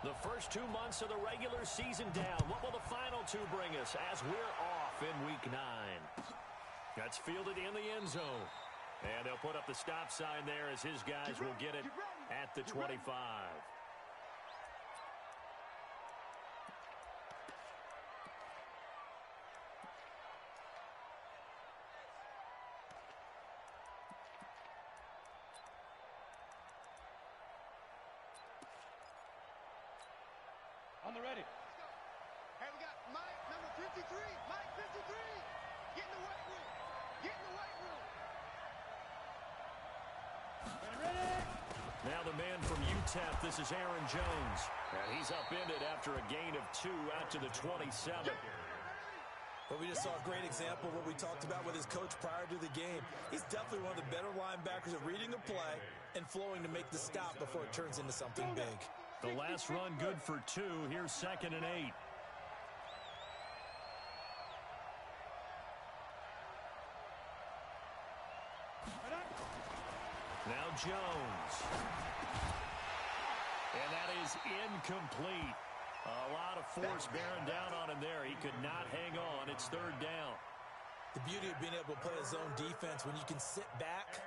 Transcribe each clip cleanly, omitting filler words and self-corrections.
The first 2 months of the regular season down. What will the final two bring us as we're off in Week 9? That's fielded in the end zone. And they'll put up the stop sign there as his guys will get it at the 25. On the ready. Hey, we got Mike, number 53. Mike, 53. Get in the weight room. Get in the weight room. Ready. Now the man from UTEP, this is Aaron Jones. And he's upended after a gain of 2 out to the 27. But we just saw a great example of what we talked about with his coach prior to the game. He's definitely one of the better linebackers at reading a play and flowing to make the stop before it turns into something big. The last run good for 2. Here's 2nd and 8. Now Jones. And that is incomplete. A lot of force bearing down on him there. He could not hang on. It's 3rd down. The beauty of being able to play a zone defense when you can sit back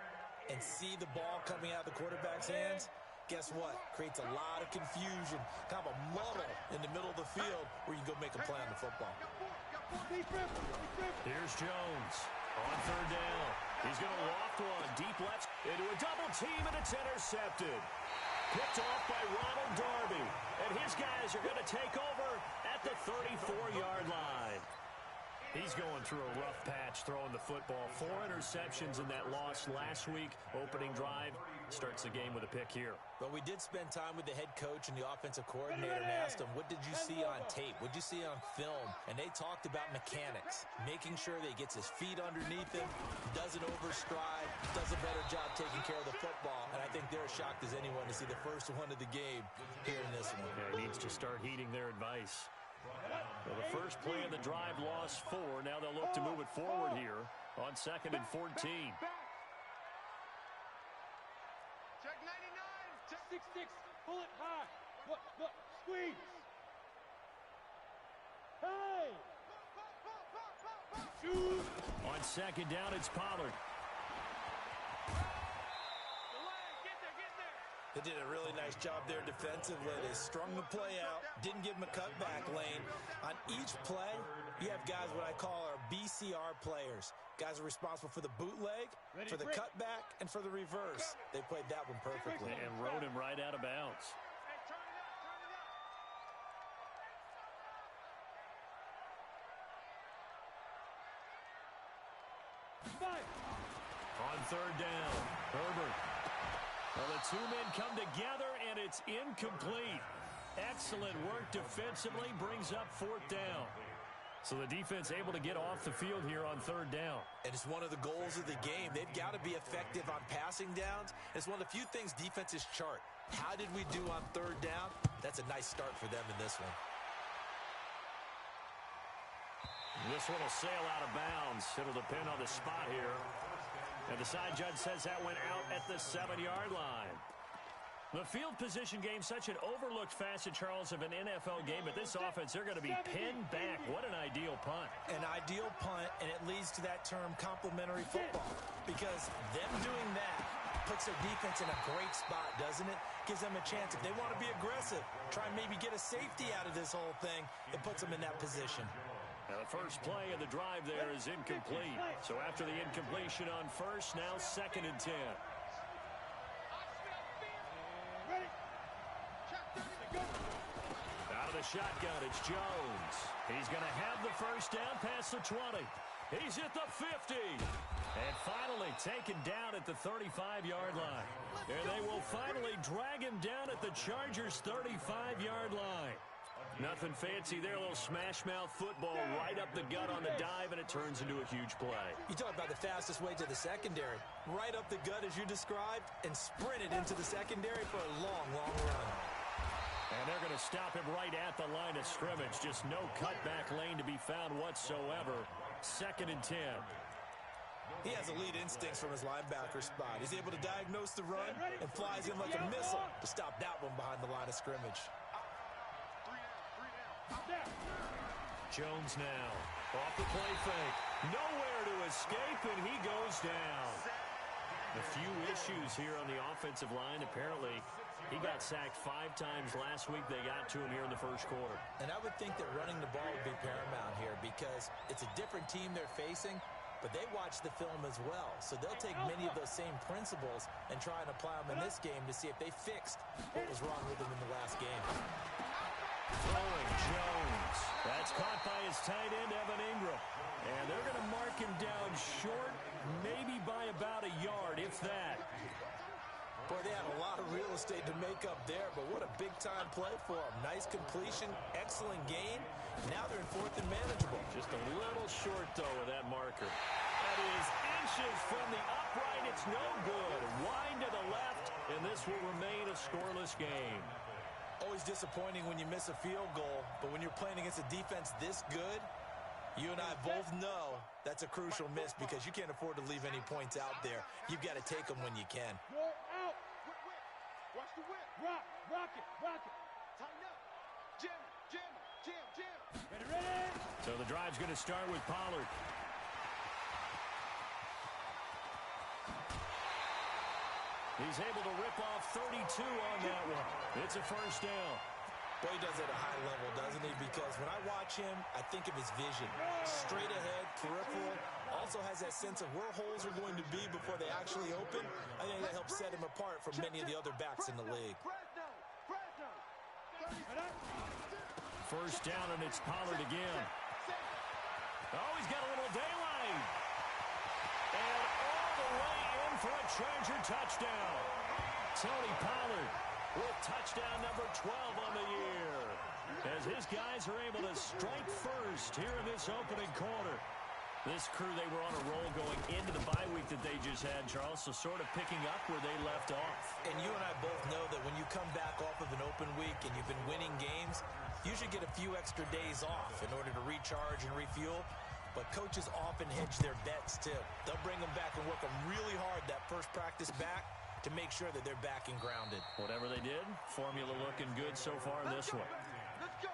and see the ball coming out of the quarterback's hands, guess what? Creates a lot of confusion, kind of a muddle in the middle of the field where you can go make a play on the football. Here's Jones on 3rd down. He's going to loft one deep left into a double team, and it's intercepted. Picked off by Ronald Darby. And his guys are going to take over at the 34-yard line. He's going through a rough patch throwing the football. 4 interceptions in that loss last week. Opening drive starts the game with a pick here. But we did spend time with the head coach and the offensive coordinator and asked them, what did you see on tape? What did you see on film? And they talked about mechanics, making sure that he gets his feet underneath him, doesn't overstride, does a better job taking care of the football. And I think they're as shocked as anyone to see the first one of the game here in this one. Yeah, he needs to start heeding their advice. Well, the first play of the drive lost 4. Now they'll look to move it forward here on 2nd and 14. Check 99. Check 6-6. Pull it high. Look. Squeeze. Hey. Shoot. On 2nd down, it's Pollard. They did a really nice job there defensively. They strung the play out, didn't give him a cutback lane. On each play, you have guys what I call our BCR players. Guys are responsible for the bootleg, for the cutback, and for the reverse. They played that one perfectly. And rode him right out of bounds. On 3rd down, Herbert. Well, the 2 men come together, and it's incomplete. Excellent work defensively, brings up 4th down. So the defense able to get off the field here on 3rd down. And it's one of the goals of the game. They've got to be effective on passing downs. It's one of the few things defenses chart. How did we do on 3rd down? That's a nice start for them in this one. This one will sail out of bounds. It'll depend on the spot here. And the side judge says that went out at the 7-yard line. The field position game, such an overlooked facet, Charles, of an NFL game. But this offense, they're going to be pinned back. What an ideal punt. An ideal punt, and it leads to that term complementary football. Because them doing that puts their defense in a great spot, doesn't it? Gives them a chance. If they want to be aggressive, try and maybe get a safety out of this whole thing, it puts them in that position. Now the first play of the drive there is incomplete. So after the incompletion on 1st, now 2nd and 10. Out of the shotgun, it's Jones. He's going to have the 1st down past the 20. He's at the 50. And finally taken down at the 35-yard line. And they will finally drag him down at the Chargers' 35-yard line. Nothing fancy there, a little smash-mouth football right up the gut on the dive, and it turns into a huge play. You talk about the fastest way to the secondary. Right up the gut as you described, and sprinted into the secondary for a long, long run. And they're going to stop him right at the line of scrimmage. Just no cutback lane to be found whatsoever. 2nd and 10. He has elite instincts from his linebacker spot. He's able to diagnose the run and flies in like a missile to stop that one behind the line of scrimmage. Jones now. Off the play fake. Nowhere to escape, and he goes down. A few issues here on the offensive line. Apparently, he got sacked 5 times last week. They got to him here in the first quarter. And I would think that running the ball would be paramount here because it's a different team they're facing, but they watch the film as well. So they'll take many of those same principles and try and apply them in this game to see if they fixed what was wrong with them in the last game. Throwing Jones. That's caught by his tight end, Evan Ingram. And they're going to mark him down short, maybe by about a yard, if that. Boy, they had a lot of real estate to make up there, but what a big-time play for them. Nice completion, excellent gain. Now they're in 4th and manageable. Just a little short, though, of that marker. That is inches from the upright. It's no good. Wide to the left, and this will remain a scoreless game. Always disappointing when you miss a field goal, but when you're playing against a defense this good, you and I both know that's a crucial miss because you can't afford to leave any points out there. You've got to take them when you can. You're out. Watch the whip. Rock it. Tighten up. Jam. Ready? So the drive's going to start with Pollard. He's able to rip off 32 on that one. It's a first down. Boy, he does it at a high level, doesn't he? Because when I watch him, I think of his vision. Straight ahead, peripheral. Also has that sense of where holes are going to be before they actually open. I think that helps set him apart from many of the other backs in the league. First down, and it's Pollard again. Oh, he's got a little daylight. And all the way in for a Charger touchdown. Tony Pollard with touchdown number 12 on the year. As his guys are able to strike first here in this opening quarter. This crew, they were on a roll going into the bye week that they just had, Charles, so sort of picking up where they left off. And you and I both know that when you come back off of an open week and you've been winning games, you should get a few extra days off in order to recharge and refuel. But coaches often hedge their bets, too. They'll bring them back and work them really hard that first practice back to make sure that they're back and grounded. Whatever they did, formula looking good so far in this one. Let's go.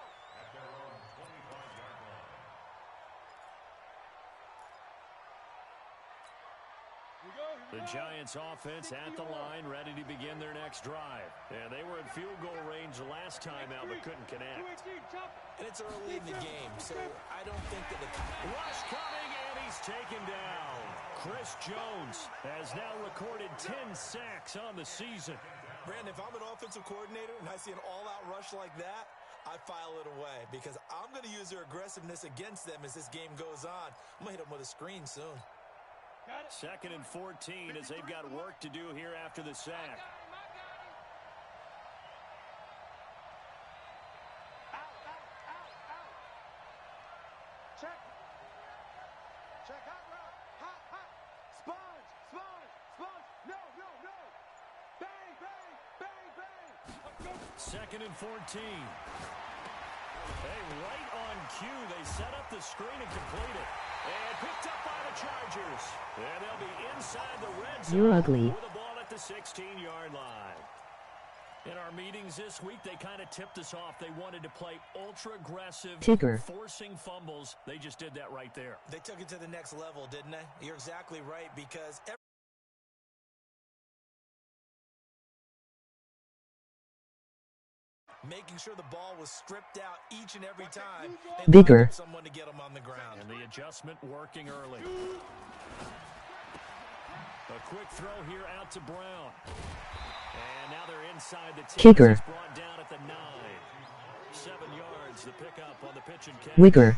The Giants offense at the line, ready to begin their next drive. And they were in field goal range last time out, but couldn't connect. And it's early in the game, so I don't think that the... Rush coming, and he's taken down. Chris Jones has now recorded 10 sacks on the season. Brandon, if I'm an offensive coordinator and I see an all-out rush like that, I file it away because I'm going to use their aggressiveness against them as this game goes on. I'm going to hit them with a screen soon. 2nd and 14 as they've got work to do here after the sack. Check hot route. Hot. Sponge. No. Bang. 2nd and 14. Hey, right on cue, they set up the screen and complete it. And picked up by the Chargers. And they'll be inside the red zone. You're ugly. With the ball at the 16-yard line. In our meetings this week, they kind of tipped us off. They wanted to play ultra-aggressive, Tigger. forcing fumbles. They just did that right there. They took it to the next level, didn't they? You're exactly right because... making sure the ball was stripped out each and every time. Bigger. Someone to get them on the ground. And the adjustment working early. A quick throw here out to Brown. And now they're inside the 10. Kicker. It's brought down at the 9. 7 yards the pickup on the pitch and catch. Wigger.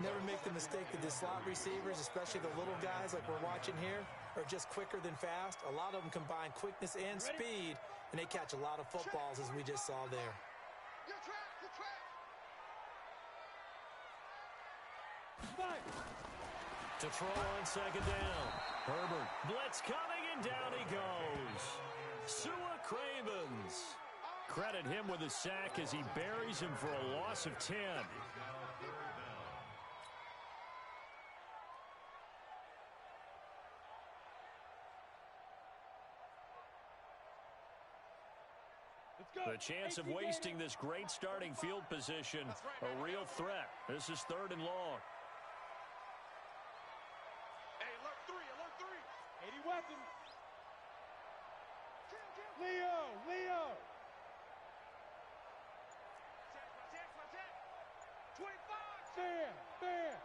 Never make the mistake that the slot receivers, especially the little guys like we're watching here, are just quicker than fast. A lot of them combine quickness and speed, and they catch a lot of footballs as we just saw there. Your track. To throw on 2nd down. Herbert. Blitz coming, and down he goes. Sua Cravens. Credit him with a sack as he buries him for a loss of 10. Let's go. The chance of wasting this great starting field position, a real threat. This is 3rd and long. Hey, alert 3, alert 3. 80 weapons. Leo. Check. 25. Fair.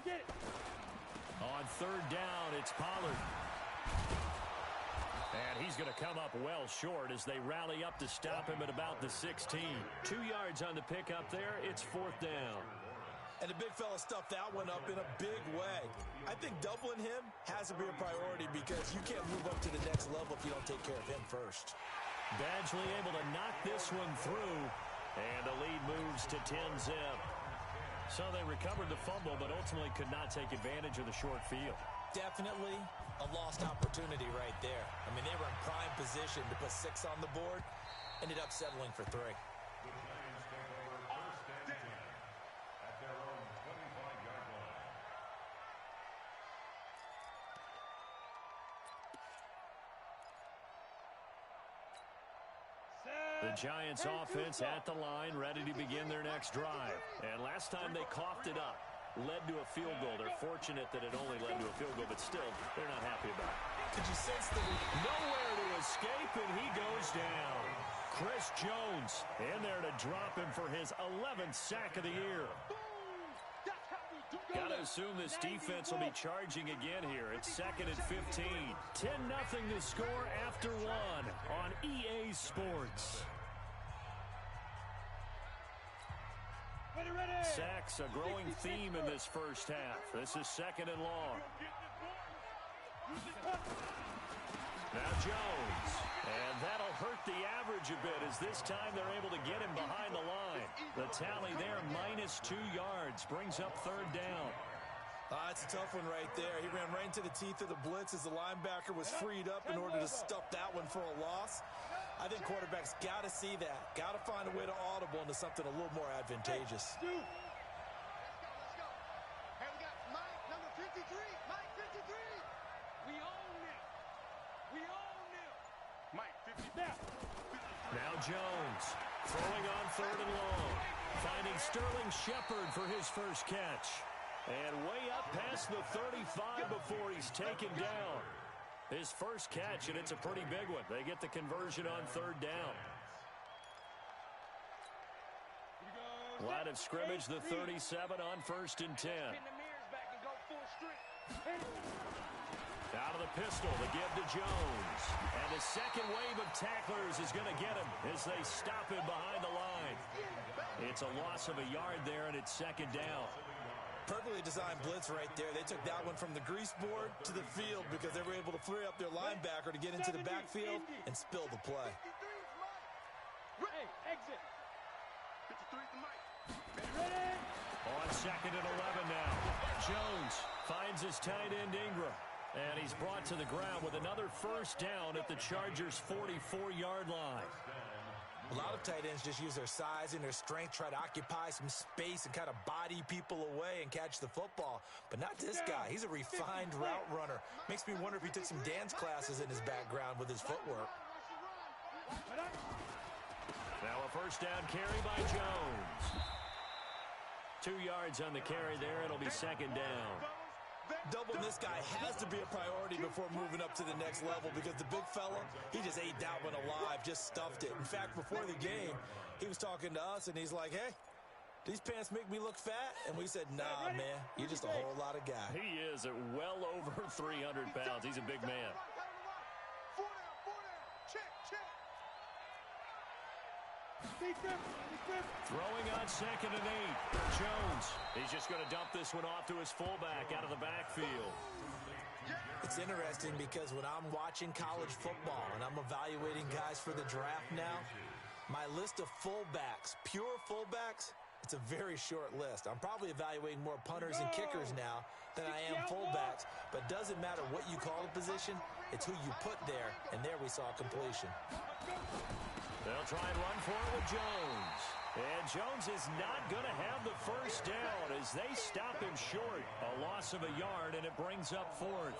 Get it. On 3rd down, it's Pollard. And he's going to come up well short as they rally up to stop him at about the 16. 2 yards on the pickup there. It's 4th down. And the big fella stuffed that one up in a big way. I think doubling him has to be a priority because you can't move up to the next level if you don't take care of him first. Badgley able to knock this one through. And the lead moves to 10-zip. So they recovered the fumble, but ultimately could not take advantage of the short field. Definitely a lost opportunity right there. I mean, they were in prime position to put 6 on the board. Ended up settling for 3. The Giants offense at the line, ready to begin their next drive. And last time they coughed it up, led to a field goal. They're fortunate that it only led to a field goal, but still, they're not happy about it. Could you sense the nowhere to escape, and he goes down. Chris Jones in there to drop him for his 11th sack of the year. Got to assume this defense will be charging again here. It's 2nd and 15. 10-0 to score after 1 on EA Sports. Sacks, a growing theme in this first half. This is 2nd and long. Now Jones. And that'll hurt the average a bit as this time they're able to get him behind the line. The tally there, -2 yards, brings up 3rd down. It's a tough one right there. He ran right into the teeth of the blitz as the linebacker was freed up in order to stuff that one for a loss. I think quarterbacks got to see that. Got to find a way to audible into something a little more advantageous. Let's go. Hey, we got Mike, number 53. Mike, 53. We own it. Mike, 50. Now Jones throwing on 3rd and long. Finding Sterling Shepard for his first catch. And way up past the 35 before he's taken down. His first catch, and it's a pretty big one. They get the conversion on 3rd down. Line of scrimmage, the 37 on 1st and 10. Out of the pistol, the give to Jones. And the second wave of tacklers is going to get him as they stop him behind the line. It's a loss of a yard there, and it's 2nd down. Perfectly designed blitz right there. They took that one from the grease board to the field because they were able to free up their linebacker to get into the backfield and spill the play. Hey, exit. 53 to Mike. On 2nd and 11 now. Jones finds his tight end Ingram. And he's brought to the ground with another first down at the Chargers' 44-yard line. A lot of tight ends just use their size and their strength, try to occupy some space and kind of body people away and catch the football. But not this guy. He's a refined route runner. Makes me wonder if he took some dance classes in his background with his footwork. Now a first down carry by Jones. 2 yards on the carry there. It'll be 2nd down. Doubling this guy has to be a priority before moving up to the next level because the big fella, he just ate that one alive, just stuffed it. In fact, before the game, he was talking to us, and he's like, hey, these pants make me look fat? And we said, nah, man, you're just a whole lot of guy. He is at well over 300 pounds. He's a big man. 4 down. Check. Throwing on 2nd and 8. Jones, he's just going to dump this one off to his fullback out of the backfield. It's interesting because when I'm watching college football and I'm evaluating guys for the draft now, my list of fullbacks, pure fullbacks, it's a very short list. I'm probably evaluating more punters and kickers now than I am fullbacks, but doesn't matter what you call the position, it's who you put there, and there we saw completion. They'll try and run for it with Jones. And Jones is not going to have the first down as they stop him short. A loss of a yard, and it brings up 4th.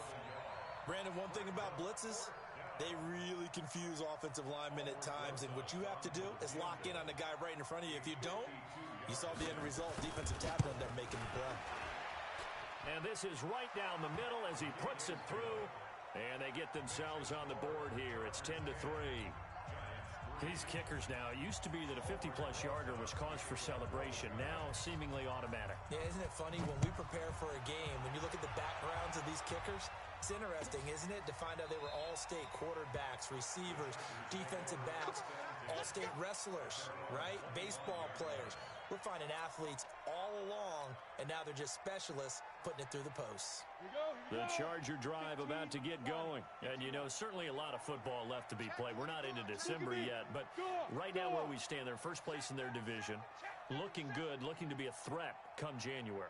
Brandon, one thing about blitzes, They really confuse offensive linemen at times, and what you have to do is lock in on the guy right in front of you. If you don't, you saw the end result. Defensive tackle ended up making the play. And this is right down the middle as he puts it through, and they get themselves on the board here. It's 10-3. These kickers now, it used to be that a 50-plus yarder was cause for celebration. Now, seemingly automatic. Yeah, isn't it funny when we prepare for a game, when you look at the backgrounds of these kickers, it's interesting, isn't it, to find out they were all-state quarterbacks, receivers, defensive backs, all-state wrestlers, right? Baseball players. We're finding athletes all along, and now they're just specialists putting it through the posts. The Charger drive about to get going. And, you know, certainly a lot of football left to be played. We're not into December yet, but right now where we stand, they're first place in their division, looking good, looking to be a threat come January.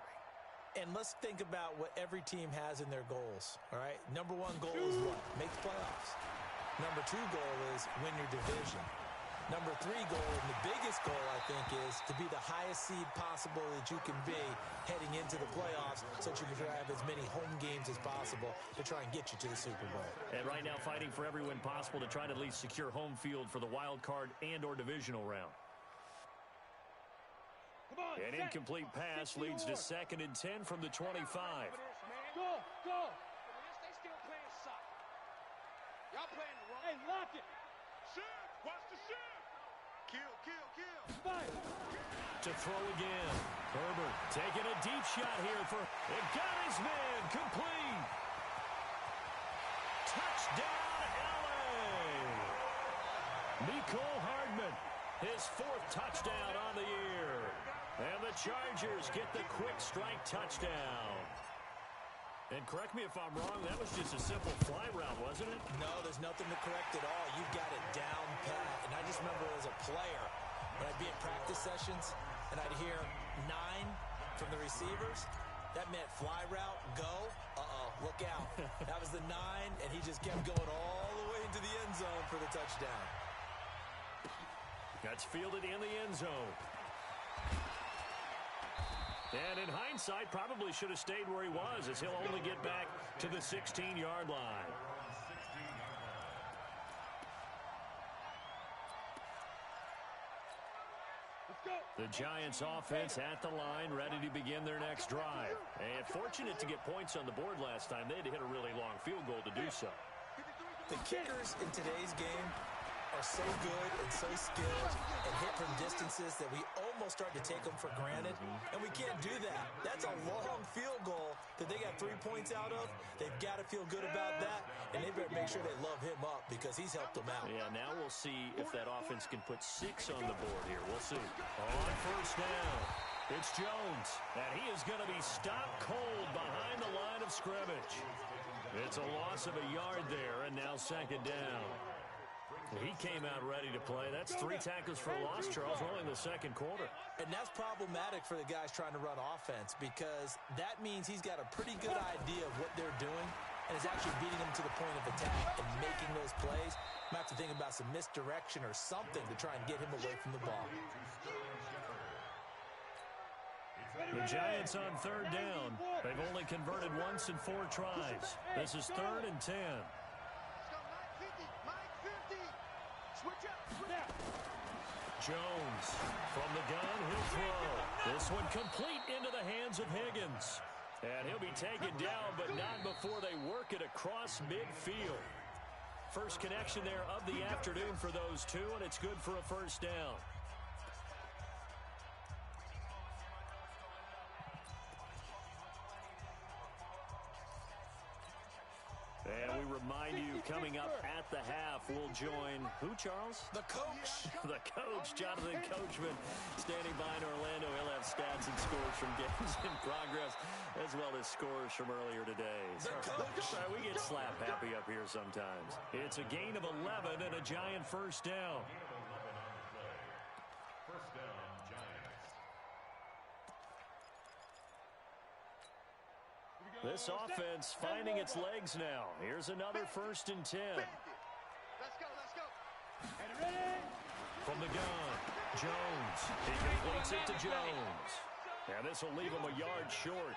And let's think about what every team has in their goals, all right? Number one goal is what? Make the playoffs. Number two goal is win your division. Number three goal, and the biggest goal, I think, is to be the highest seed possible that you can be heading into the playoffs so that you can have as many home games as possible to try and get you to the Super Bowl. And right now fighting for every win possible to try to at least secure home field for the wild card and or divisional round. An incomplete pass leads to 2nd and 10 from the 25. Go! They still playing soccer. Y'all playing the wrong. Hey, lock it! Shift! Watch the shift! Kill! Fire! To throw again. Herbert taking a deep shot here for... It got his man complete. Touchdown, LA! Mecole Hardman, his 4th touchdown on the year. And the Chargers get the quick strike touchdown. And correct me if I'm wrong, that was just a simple fly route, wasn't it? No, there's nothing to correct at all. You've got it down pat. And I just remember as a player, when I'd be at practice sessions, and I'd hear 9 from the receivers, that meant fly route, go, look out. That was the 9, and he just kept going all the way into the end zone for the touchdown. That's fielded in the end zone. And in hindsight, probably should have stayed where he was, as he'll only get back to the 16-yard line. The Giants offense at the line, ready to begin their next drive. And fortunate to get points on the board last time. They had to hit a really long field goal to do so. The kickers in today's game are so good and so skilled and hit from distances that we almost start to take them for granted, and we can't do that. That's a long field goal that they got 3 points out of. They've got to feel good about that, and they better make sure they love him up because he's helped them out. Yeah, now we'll see if that offense can put 6 on the board here. We'll see. On first down, it's Jones, and he is going to be stopped cold behind the line of scrimmage. It's a loss of a yard there, and now 2nd down. He came out ready to play. That's 3 tackles for a loss, Charles, only in the 2nd quarter. And that's problematic for the guys trying to run offense because that means he's got a pretty good idea of what they're doing and is actually beating them to the point of attack and making those plays. Might have to think about some misdirection or something to try and get him away from the ball. The Giants on 3rd down. They've only converted once in 4 tries. This is 3rd and 10. Jones from the gun, he'll throw. This one complete into the hands of Higgins. And he'll be taken down, but not before they work it across midfield. First connection there of the afternoon for those two, and it's good for a first down. And we remind you, coming up at the half, we'll join who, Charles? The coach. The coach, Jonathan Coachman, standing by in Orlando. He'll have stats and scores from games in progress, as well as scores from earlier today. The coach. We get slap happy up here sometimes. It's a gain of 11 and a Giant first down. This offense finding its legs now. Here's another 1st and 10. Let's go. From the gun, Jones. He completes it to Jones. And this will leave him a yard short.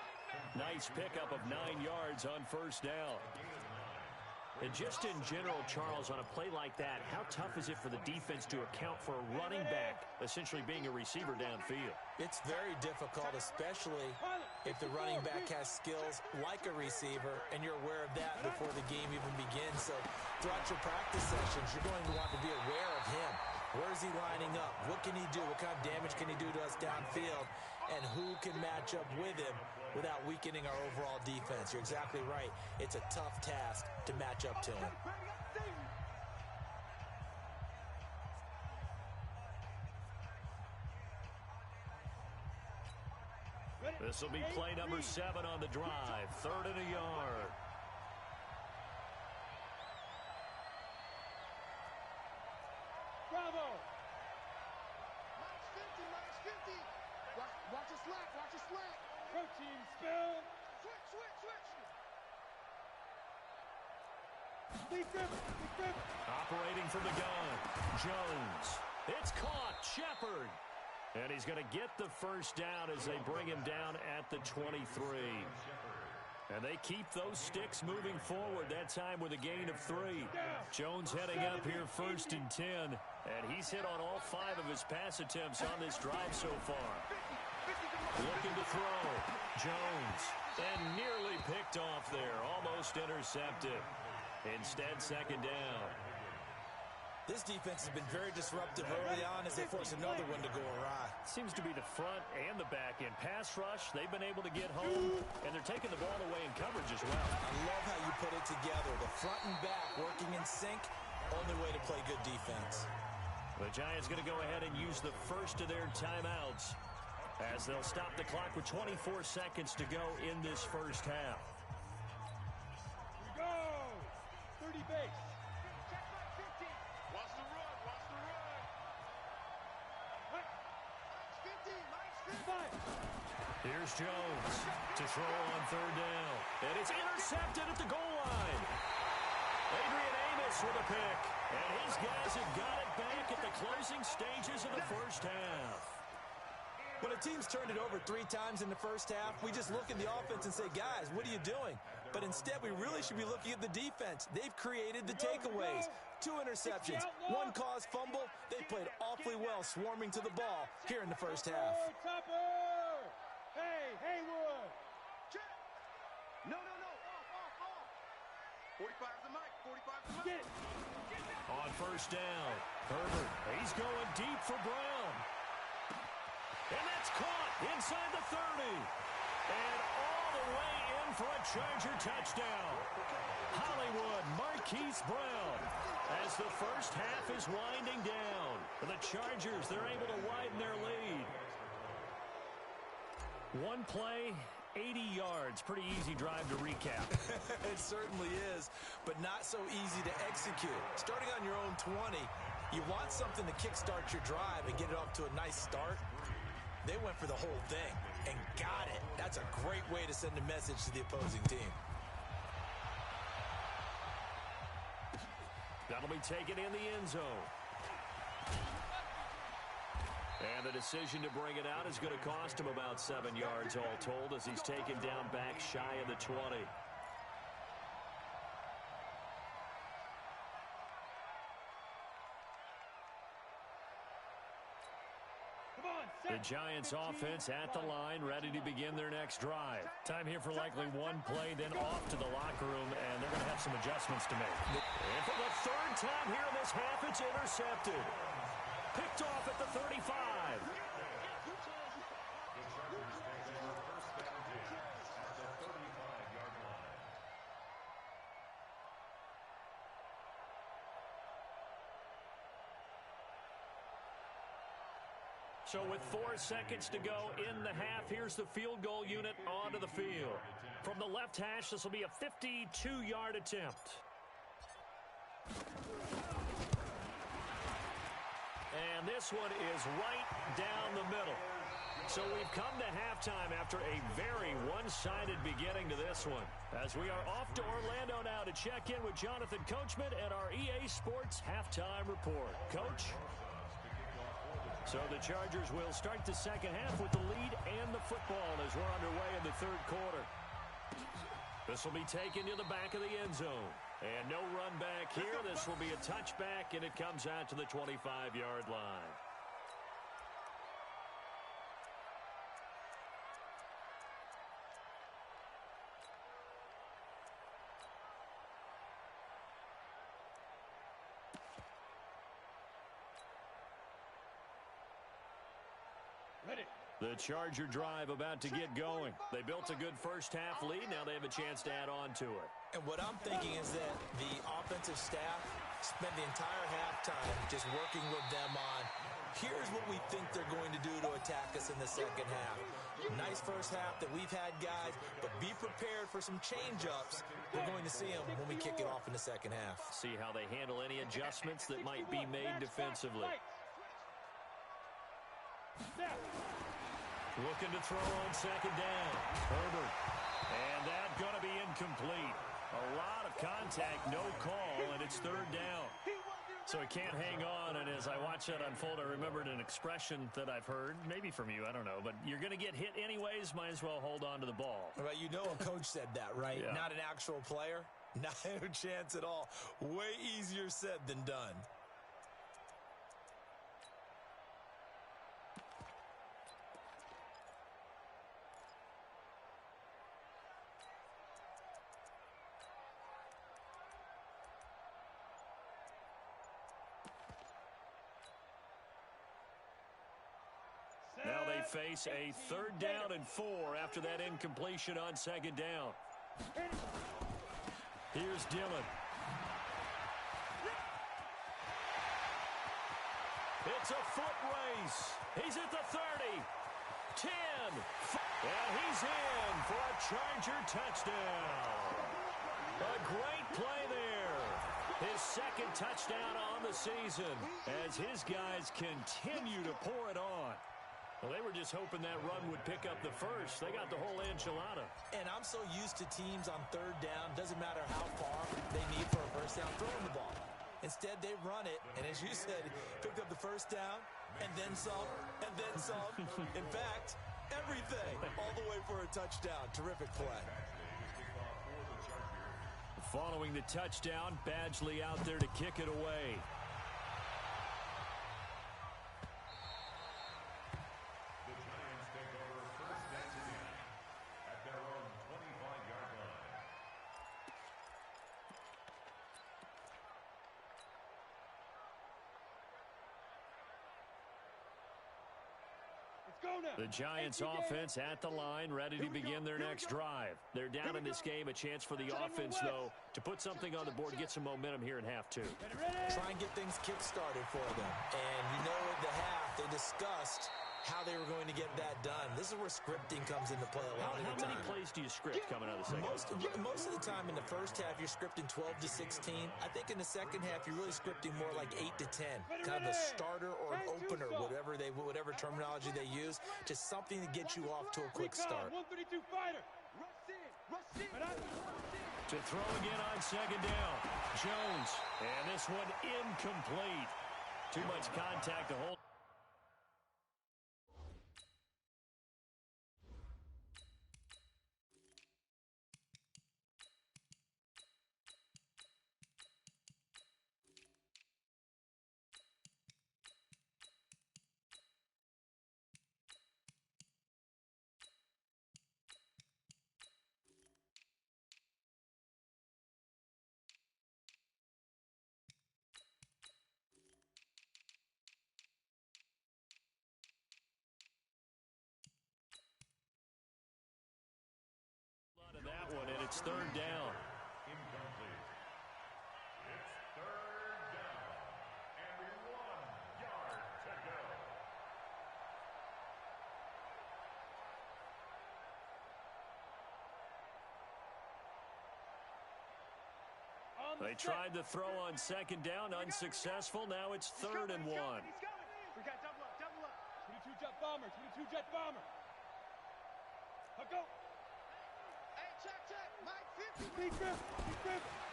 Nice pickup of 9 yards on first down. And just in general, Charles, on a play like that, how tough is it for the defense to account for a running back essentially being a receiver downfield? It's very difficult, especially if the running back has skills like a receiver, and you're aware of that before the game even begins. So throughout your practice sessions, you're going to want to be aware of him. Where is he lining up? What can he do? What kind of damage can he do to us downfield? And who can match up with him without weakening our overall defense? You're exactly right. It's a tough task to match up to him. This will be play number 7 on the drive. 3rd and a yard. Bravo! Minus 50. Watch your slack, watch your slack. Protein spill. Switch. Deep grip. Operating from the gun. Jones. It's caught. Shepard. And he's going to get the first down as they bring him down at the 23. And they keep those sticks moving forward, that time with a gain of 3. Jones heading up here 1st and 10. And he's hit on all 5 of his pass attempts on this drive so far. Looking to throw. Jones. And nearly picked off there. Almost intercepted. Instead, 2nd down. This defense has been very disruptive early on as they force another one to go awry. Seems to be the front and the back end. Pass rush, they've been able to get home, and they're taking the ball away in coverage as well. I love how you put it together. The front and back working in sync, only way to play good defense. The Giants going to go ahead and use the first of their timeouts as they'll stop the clock with 24 seconds to go in this first half. We go! 30 base. Watch the run. Minus 50. Here's Jones to throw on 3rd down. And it's intercepted at the goal line. Adrian Amos with a pick. And his guys have got it back at the closing stages of the first half. When a team's turned it over 3 times in the first half, we just look at the offense and say, guys, what are you doing? But instead, we really should be looking at the defense. They've created the takeaways. 2 interceptions, 1 caused fumble. They played awfully well swarming to the ball here in the first half. Topper! Hey, Haywood! No. Off. 45's the mic. 45's the mic. Get! On 1st down, Herbert, he's going deep for Brown. And that's caught inside the 30. And all the way in for a Charger touchdown. Hollywood Marquise Brown. As the first half is winding down. For the Chargers, they're able to widen their lead. 1 play, 80 yards. Pretty easy drive to recap. It certainly is, but not so easy to execute. Starting on your own 20, you want something to kickstart your drive and get it off to a nice start. They went for the whole thing and got it. That's a great way to send a message to the opposing team. That'll be taken in the end zone. And the decision to bring it out is going to cost him about 7 yards all told as he's taken down back shy of the 20. The Giants offense at the line, ready to begin their next drive. Time here for likely 1 play, then off to the locker room, and they're going to have some adjustments to make. And for the 3rd time here in this half, it's intercepted. Picked off at the 35. So with 4 seconds to go in the half, here's the field goal unit onto the field. From the left hash, this will be a 52-yard attempt. And this one is right down the middle. So we've come to halftime after a very one-sided beginning to this one. As we are off to Orlando now to check in with Jonathan Coachman and our EA Sports Halftime Report. Coach? So the Chargers will start the second half with the lead and the football as we're underway in the 3rd quarter. This will be taken to the back of the end zone. And no run back here. This will be a touchback, and it comes out to the 25-yard line. The Charger drive about to get going. They built a good first-half lead. Now they have a chance to add on to it. And what I'm thinking is that the offensive staff spent the entire halftime just working with them on, here's what we think they're going to do to attack us in the second half. Nice first half that we've had, guys, but be prepared for some change-ups. We're going to see them when we kick it off in the second half. See how they handle any adjustments that might be made defensively. Looking to throw on second down. Herbert. And that's going to be incomplete. A lot of contact, no call, and it's third down. So he can't hang on, and as I watch that unfold, I remembered an expression that I've heard, maybe from you, I don't know, but you're going to get hit anyways, might as well hold on to the ball. Well, you know a coach said that, right? Yeah. Not an actual player. Not a chance at all. Way easier said than done. Now they face a third down and 4 after that incompletion on second down. Here's Dillon. It's a foot race. He's at the 30, 10, and he's in for a Charger touchdown. A great play there. His second touchdown on the season as his guys continue to pour it on. Well, they were just hoping that run would pick up the first. They got the whole enchilada. And I'm so used to teams on third down, doesn't matter how far they need for a first down, throwing the ball. Instead, they run it, and as you said, picked up the first down, and then some, and then some. In fact, everything, all the way for a touchdown. Terrific play. Following the touchdown, Badgley out there to kick it away. The Giants offense at the line, ready to begin their next drive. They're down in this game, a chance for the offense, though, to put something on the board, get some momentum here in half two. Try and get things kick-started for them. And you know at the half, they discussed how they were going to get that done. This is where scripting comes into play a lot of the time. How many plays do you script coming out of the second? Most of the time in the first half, you're scripting 12 to 16. I think in the second half, you're really scripting more like 8 to 10. Kind of a starter or an opener, whatever terminology they use, just something to get you off to a quick start. 132 fighter. To throw again on second down. Jones. And this one incomplete. Too much contact to hold. That one, and it's third down. Incomplete. It's third down, and 1 yard to go. They tried to throw on second down, unsuccessful. Now it's third and 1. We got double up. 22 jet bomber. Go. Hey, check. Mike 50.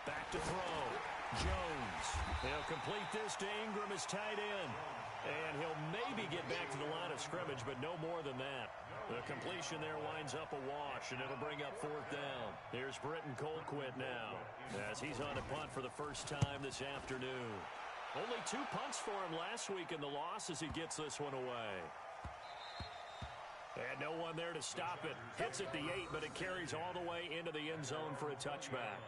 Back to throw. Jones. He'll complete this to Ingram, his tight end. And he'll maybe get back to the line of scrimmage, but no more than that. The completion there winds up a wash, and it'll bring up 4th down. Here's Britton Colquitt now, as he's on a punt for the first time this afternoon. Only 2 punts for him last week in the loss as he gets this one away. And no one there to stop it. Hits at the 8, but it carries all the way into the end zone for a touchback.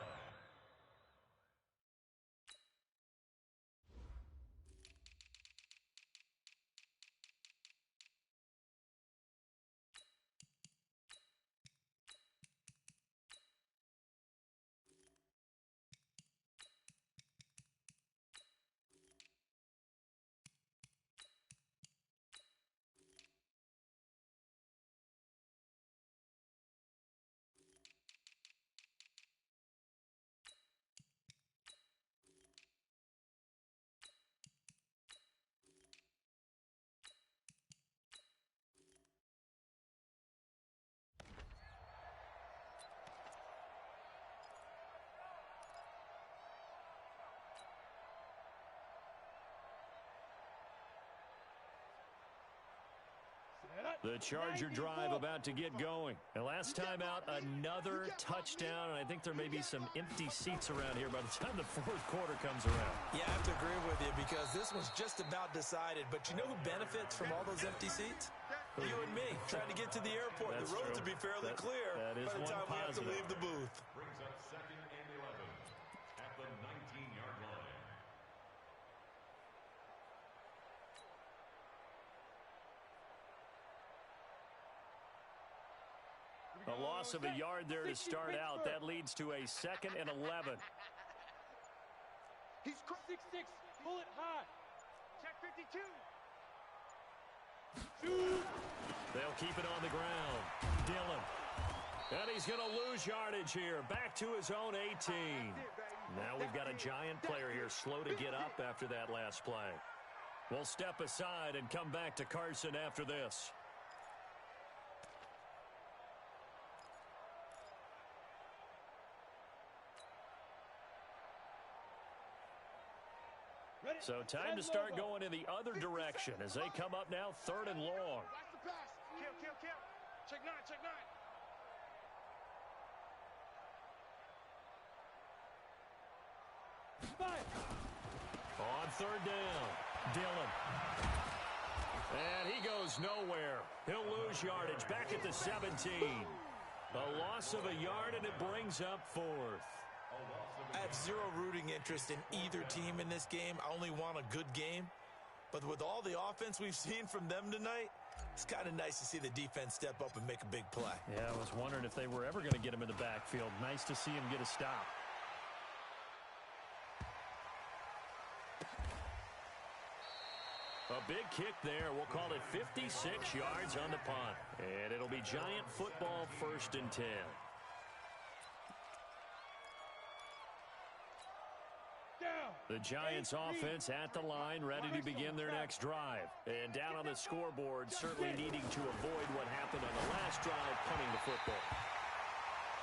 The Charger drive about to get going. And last time out, another touchdown. And I think there may be some empty seats around here by the time the 4th quarter comes around. Yeah, I have to agree with you because this one's just about decided. But you know who benefits from all those empty seats? You and me, trying to get to the airport. That's the roads true. will be fairly clear that is by the one time we have to positive. leave the booth. Brings up 2nd and 11 at the 19-yard line. A loss of a yard there to start out. That leads to a 2nd and 11. He's 6-6. Pull it high. check 52. They'll keep it on the ground. Dillon. And he's going to lose yardage here. Back to his own 18. Now we've got a giant player here slow to get up after that last play. We'll step aside and come back to Carson after this. So time to start going in the other direction as they come up now 3rd and long. Watch the pass. Kill. Check 9. On 3rd down, Dillon. And he goes nowhere. He'll lose yardage back at the 17. A loss of a yard, and it brings up 4th. I have zero rooting interest in either team in this game. I only want a good game. But with all the offense we've seen from them tonight, it's kind of nice to see the defense step up and make a big play. Yeah, I was wondering if they were ever going to get him in the backfield. Nice to see him get a stop. A big kick there. We'll call it 56 yards on the punt. And it'll be Giant football 1st and 10. The Giants offense at the line, ready to begin their next drive. And down on the scoreboard, certainly needing to avoid what happened on the last drive, punting the football.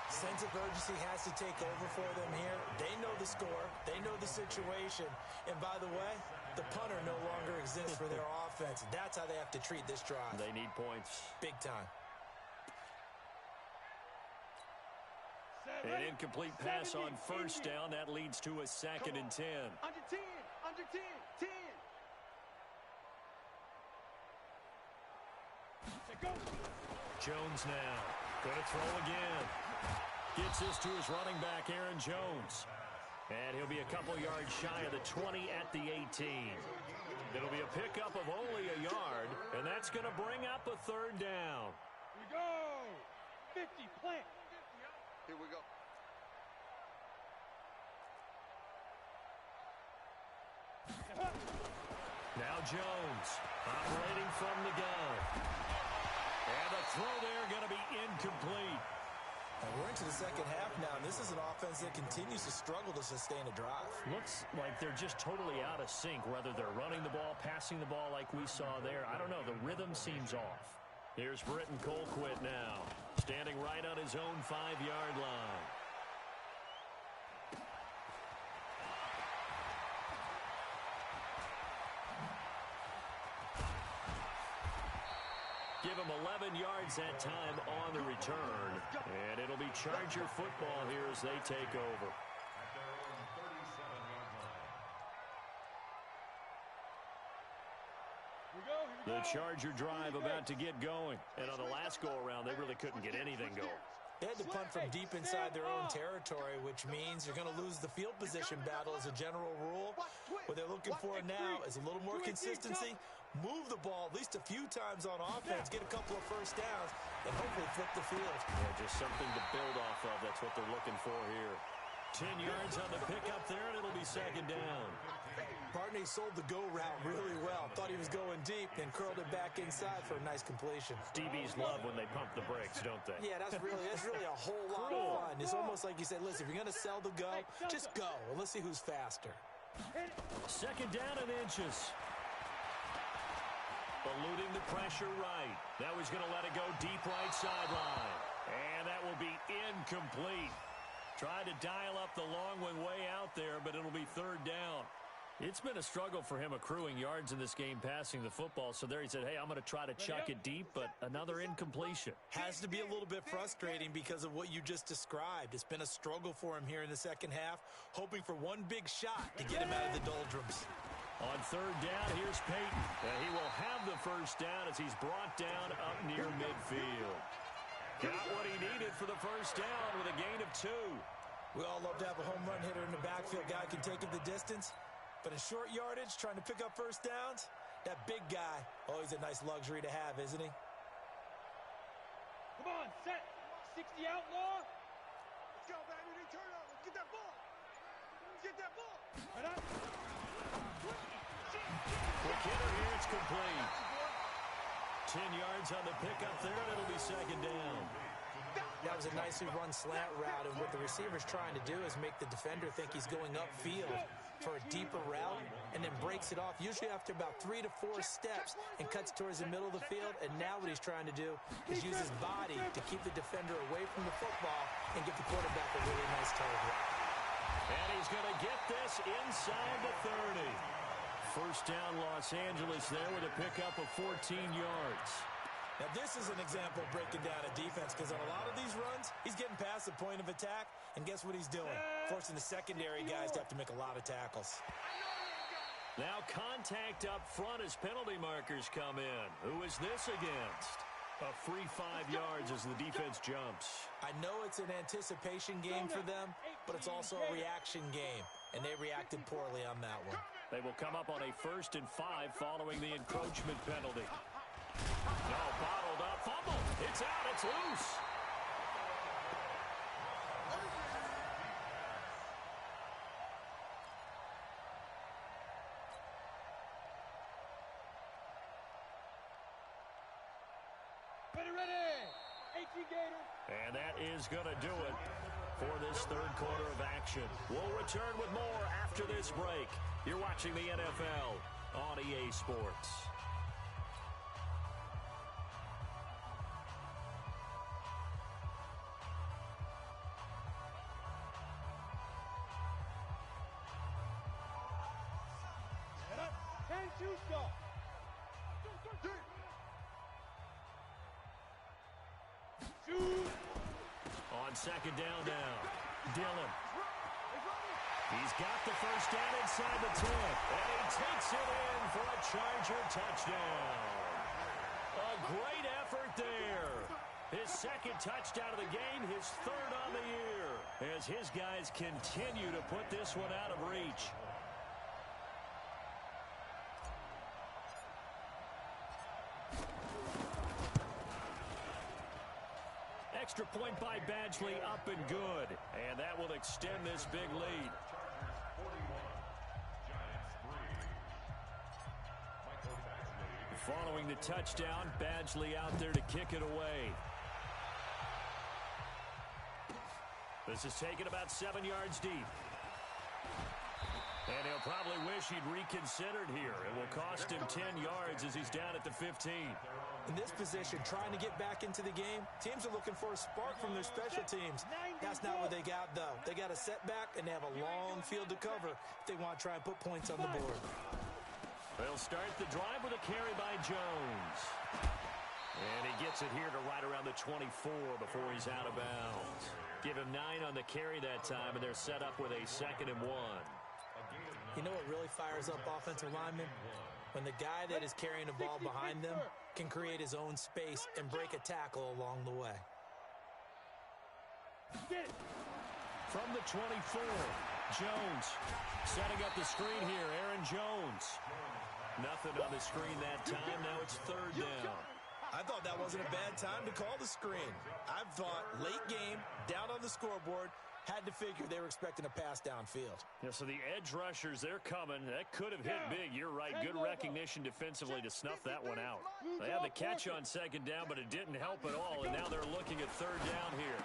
Sense of urgency has to take over for them here. They know the score. They know the situation. And by the way, the punter no longer exists for their offense. That's how they have to treat this drive. They need points. Big time. An incomplete pass on 1st down. That leads to a 2nd and 10. Under 10. 10. Jones now. Going to throw again. Gets this to his running back, Aaron Jones. And he'll be a couple yards shy of the 20 at the 18. It'll be a pickup of only a yard, and that's going to bring up a 3rd down. Here we go. 50, plant. Here we go. Now Jones operating from the gun. And the throw there going to be incomplete. And we're into the second half now, and this is an offense that continues to struggle to sustain a drive. Looks like they're just totally out of sync, whether they're running the ball, passing the ball like we saw there. I don't know. The rhythm seems off. Here's Britton Colquitt now, standing right on his own 5-yard line. Give him 11 yards that time on the return. And it'll be Charger football here as they take over. At their own 37-yard line. The Charger drive about to get going. And on the last go-around, they really couldn't get anything going. They had to punt from deep inside their own territory, which means you're going to lose the field position battle as a general rule. What they're looking for now is a little more consistency, move the ball at least a few times on offense, get a couple of first downs, and hopefully flip the field. Yeah, just something to build off of. That's what they're looking for here. 10 yards on the pickup there, and it'll be second down. Bartney sold the go route really well. Thought he was going deep, then curled it back inside for a nice completion. DBs love when they pump the brakes, don't they? Yeah, that's really a whole lot of fun. It's almost like you said, listen, if you're going to sell the go, just go. And let's see who's faster. Second down and inches. Eluding the pressure right. Now he's going to let it go deep right sideline. And that will be incomplete. Tried to dial up the long one way out there, but it'll be third down. It's been a struggle for him accruing yards in this game passing the football. So there he said, hey, I'm going to try to chuck it deep, but another incompletion. Has to be a little bit frustrating because of what you just described. It's been a struggle for him here in the second half, hoping for one big shot to get him out of the doldrums. On third down, here's Peyton. And he will have the first down as he's brought down up near midfield. Got what he needed for the first down with a gain of 2. We all love to have a home run hitter in the backfield. Guy can take it the distance. But in short yardage, trying to pick up first downs, that big guy, always a nice luxury to have, isn't he? Come on, set. 60 outlaw. Let's go, baby. They turn over. Get that ball. Get that ball. Right up. Quick hitter here, it's complete. 10 yards on the pickup there, and it'll be second down. That was a nicely run slant route, and what the receiver's trying to do is make the defender think he's going upfield for a deeper route, and then breaks it off, usually after about 3 to 4 steps, and cuts towards the middle of the field. And now what he's trying to do is use his body to keep the defender away from the football and give the quarterback a really nice target. And he's going to get this inside the 30. First down, Los Angeles there with a pickup of 14 yards. Now, this is an example of breaking down a defense, because on a lot of these runs, he's getting past the point of attack, and guess what he's doing? Forcing the secondary guys to have to make a lot of tackles. Now contact up front as penalty markers come in. Who is this against? A free 5 yards as the defense jumps. I know it's an anticipation game for them, but it's also a reaction game, and they reacted poorly on that one. They will come up on a 1st and 5 following the encroachment penalty. No, bottled up, fumble. It's out, it's loose. Ready. 18 Gator. And that is going to do it for this third quarter of action. We'll return with more after this break. You're watching the NFL on EA Sports. On second down now, Dillon. He's got the first down inside the 10, and he takes it in for a Charger touchdown. A great effort there. His second touchdown of the game, his third on the year, as his guys continue to put this one out of reach. Extra point by Badgley, up and good. And that will extend this big lead. Following the touchdown, Badgley out there to kick it away. This is taken about 7 yards deep. And he'll probably wish he'd reconsidered here. It will cost him 10 yards as he's down at the 15. In this position, trying to get back into the game, teams are looking for a spark from their special teams. That's not what they got, though. They got a setback, and they have a long field to cover if they want to try and put points on the board. They'll start the drive with a carry by Jones. And he gets it here to right around the 24 before he's out of bounds. Give him 9 on the carry that time, and they're set up with a 2nd and 1. You know what really fires up offensive linemen? When the guy that is carrying the ball behind them can create his own space and break a tackle along the way. From the 24, Jones setting up the screen here. Aaron Jones. Nothing on the screen that time. Now it's 3rd down. I thought that wasn't a bad time to call the screen. I thought late game, down on the scoreboard, had to figure they were expecting a pass downfield. Yeah, so the edge rushers, they're coming. That could have hit big. You're right. Good recognition defensively to snuff that one out. They had the catch on 2nd down, but it didn't help at all, and now they're looking at 3rd down here.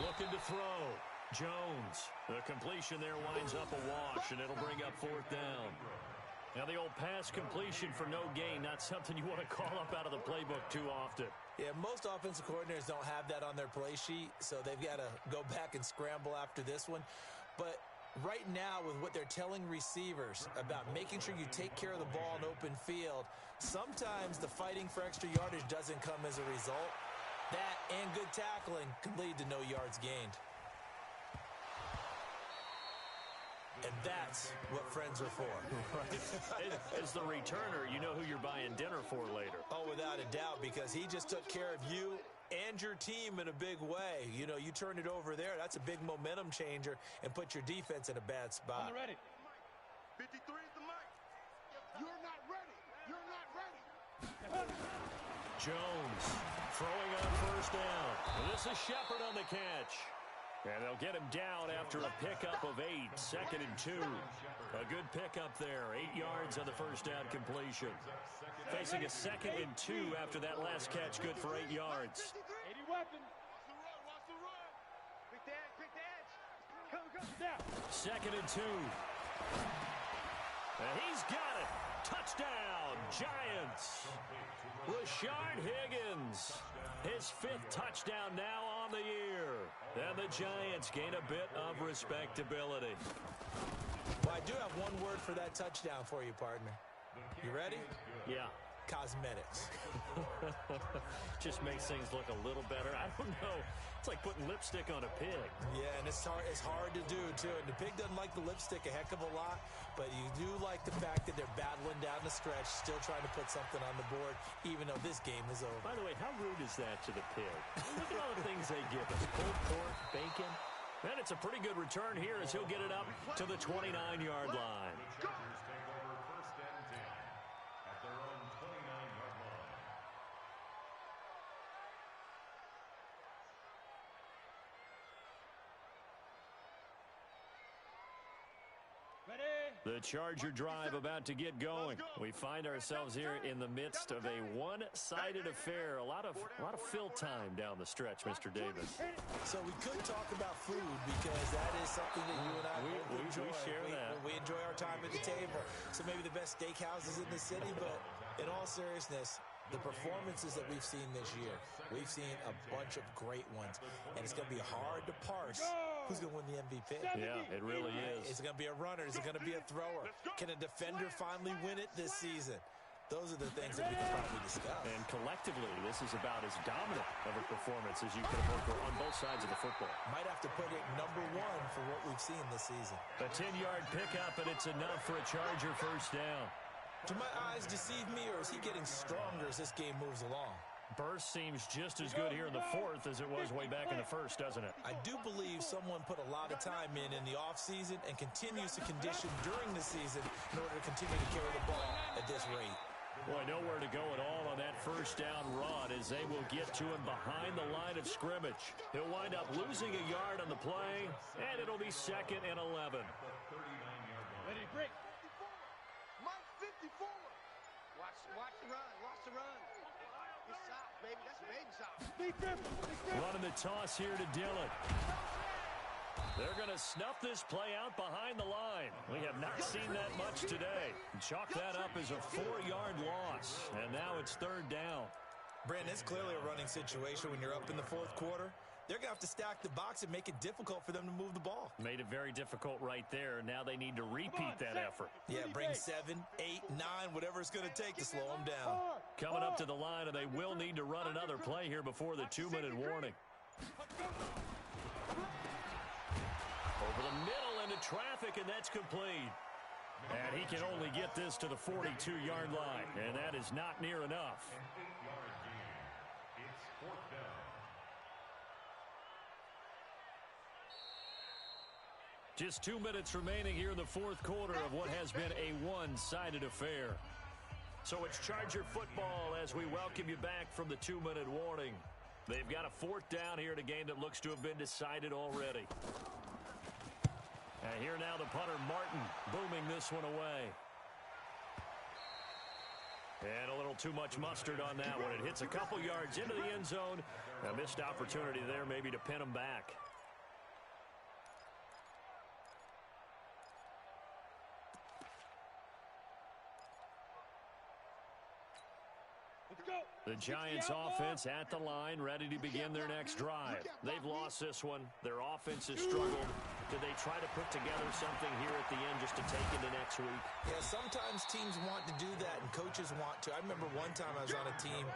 Looking to throw. Jones. The completion there winds up a wash, and it'll bring up 4th down. Now the old pass completion for no gain, not something you want to call up out of the playbook too often. Yeah, most offensive coordinators don't have that on their play sheet, so they've got to go back and scramble after this one. But right now, with what they're telling receivers about making sure you take care of the ball in open field, sometimes the fighting for extra yardage doesn't come as a result. That and good tackling can lead to no yards gained. And that's what friends are for. Right. As the returner, you know who you're buying dinner for later. Oh, without a doubt, because he just took care of you and your team in a big way. You know, you turn it over there, that's a big momentum changer and put your defense in a bad spot. On the ready. 53 is the mic. You're not ready. You're not ready. Jones throwing on 1st down. And this is Shepard on the catch. And they'll get him down after a pickup of 8, 2nd and 2. A good pickup there, 8 yards on the 1st down completion. Facing a 2nd and 2 after that last catch, good for 8 yards. 80 weapon. Watch the run. Pick the edge. Pick the edge. Come. Now. 2nd and 2. And he's got it. Touchdown, Giants. Rashard Higgins. His 5th touchdown now on the year. And the Giants gain a bit of respectability. Well, I do have one word for that touchdown for you, partner. You ready? Yeah. Cosmetics. Just makes things look a little better. I don't know. It's like putting lipstick on a pig. Yeah, and it's hard to do, too. And the pig doesn't like the lipstick a heck of a lot, but you do like the fact that they're battling down the stretch, still trying to put something on the board, even though this game is over. By the way, how rude is that to the pig? Look at all the things they give us. Pulled pork, bacon. And it's a pretty good return here as he'll get it up to the 29-yard line. Take over 1st and 10 at their own 29-yard line. Ready. The Charger drive about to get going. We find ourselves here in the midst of a one-sided affair. A lot of fill time down the stretch, Mr. Davis. So we could talk about food because that is something that you and I both enjoy. We share that. We enjoy our time at the table. So maybe the best steakhouses in the city, but in all seriousness, the performances that we've seen this year, we've seen a bunch of great ones, and it's going to be hard to parse who's going to win the MVP. Yeah, it really is. Is it going to be a runner? Is it going to be a thrower? Can a defender finally win it this season? Those are the things that we can probably discuss. And collectively, this is about as dominant of a performance as you could have hoped for on both sides of the football. Might have to put it number 1 for what we've seen this season. A 10-yard pickup, and it's enough for a Charger 1st down. Do my eyes deceive me, or is he getting stronger as this game moves along? Burst seems just as good here in the 4th as it was way back in the 1st, doesn't it? I do believe someone put a lot of time in the offseason and continues to condition during the season in order to continue to carry the ball at this rate. Boy, nowhere to go at all on that 1st down run as they will get to him behind the line of scrimmage. He'll wind up losing a yard on the play, and it'll be 2nd and 11. Ready to break. Mike 54. Watch the run. Watch the run. It's soft, baby. That's baby soft. Big grip. Running the toss here to Dillon. They're going to snuff this play out behind the line. We have not seen that much today. Chalk that up as a 4-yard loss, and now it's 3rd down. Brandon, it's clearly a running situation when you're up in the 4th quarter. they're going to have to stack the box and make it difficult for them to move the ball. Made it very difficult right there. Now they need to repeat that effort. Yeah, bring 7, 8, 9, whatever it's going to take to slow them down. Coming up to the line, and they will need to run another play here before the 2-minute warning. Over the middle into traffic, and that's complete. And he can only get this to the 42-yard line, and that is not near enough. An 8-yard gain. It's 4th down. Just 2 minutes remaining here in the 4th quarter of what has been a one-sided affair. So it's Charger football as we welcome you back from the 2-minute warning. They've got a 4th down here in a game that looks to have been decided already. And here now the punter, Martin, booming this one away. And a little too much mustard on that one. It hits a couple yards into the end zone. A missed opportunity there maybe to pin them back. The Giants offense at the line, ready to begin their next drive. They've lost this one. Their offense has struggled. Did they try to put together something here at the end just to take into next week? Yeah, sometimes teams want to do that and coaches want to. I remember one time I was on a team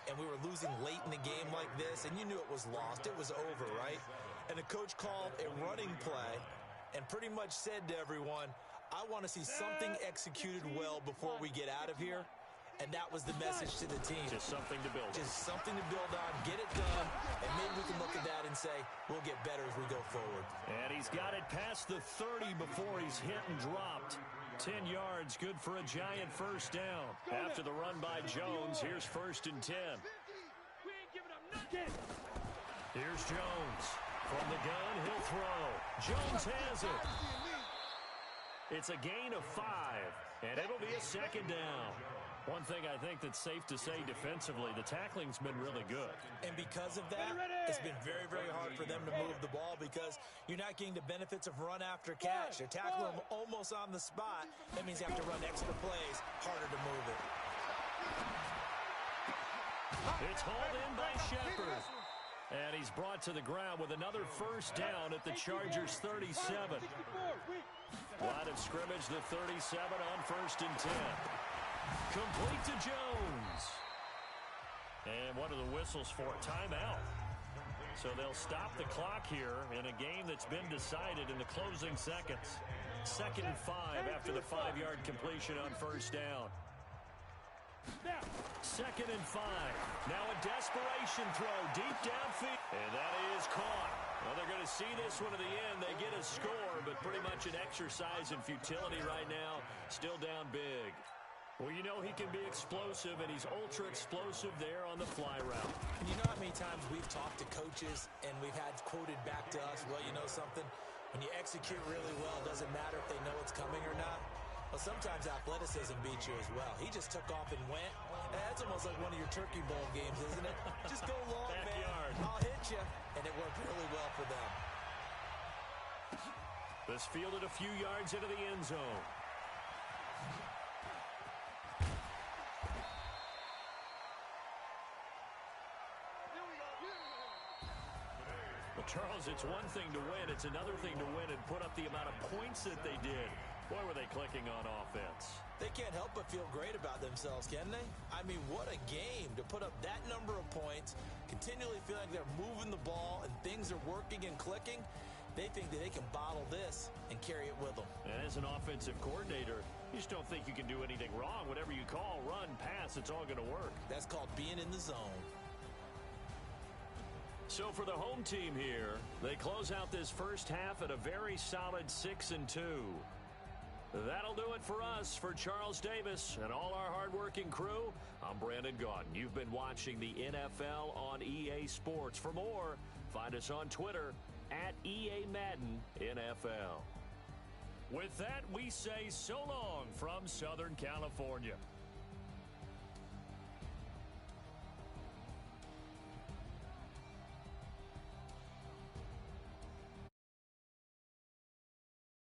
and we were losing late in the game like this, and you knew it was lost. It was over, right? And the coach called a running play and pretty much said to everyone, I want to see something executed well before we get out of here. And that was the message to the team. Just something to build on. Just something to build on, get it done, and maybe we can look at that and say, we'll get better as we go forward. And he's got it past the 30 before he's hit and dropped. 10 yards, good for a Giant first down. After the run by Jones, here's 1st and 10. Here's Jones. From the gun, he'll throw. Jones has it. It's a gain of 5, and it'll be a 2nd down. One thing I think that's safe to say defensively, the tackling's been really good. And because of that, it's been very, very hard for them to move the ball because you're not getting the benefits of run after catch. They're tackling them almost on the spot. That means you have to run extra plays, harder to move it. It's hauled in by Shepard. And he's brought to the ground with another first down at the Chargers' 37. Line of scrimmage, the 37 on 1st and 10. Complete to Jones. And what are the whistles for? Timeout. So they'll stop the clock here in a game that's been decided in the closing seconds. 2nd and 5 after the 5-yard completion on first down. 2nd and 5. Now a desperation throw deep downfield. And that is caught. Well, they're going to see this one to the end. They get a score, but pretty much an exercise in futility right now. Still down big. Well, you know he can be explosive, and he's ultra-explosive there on the fly route. And you know how many times we've talked to coaches and we've had quoted back to us, well, you know something? When you execute really well, it doesn't matter if they know it's coming or not. Well, sometimes athleticism beats you as well. He just took off and went. That's almost like one of your Turkey Bowl games, isn't it? Just go long, Backyard. man. I'll hit you. And it worked really well for them. This fielded a few yards into the end zone. Well, Charles, it's one thing to win. It's another thing to win and put up the amount of points that they did. Boy, were they clicking on offense. They can't help but feel great about themselves, can they? I mean, what a game to put up that number of points, continually feel like they're moving the ball and things are working and clicking. They think that they can bottle this and carry it with them. And as an offensive coordinator, you just don't think you can do anything wrong. Whatever you call, run, pass, it's all going to work. That's called being in the zone. So for the home team here, they close out this first half at a very solid 6-2. That'll do it for us. For Charles Davis and all our hardworking crew, I'm Brandon Gaudin. You've been watching the NFL on EA Sports. For more, find us on Twitter at EA Madden NFL. With that, we say so long from Southern California.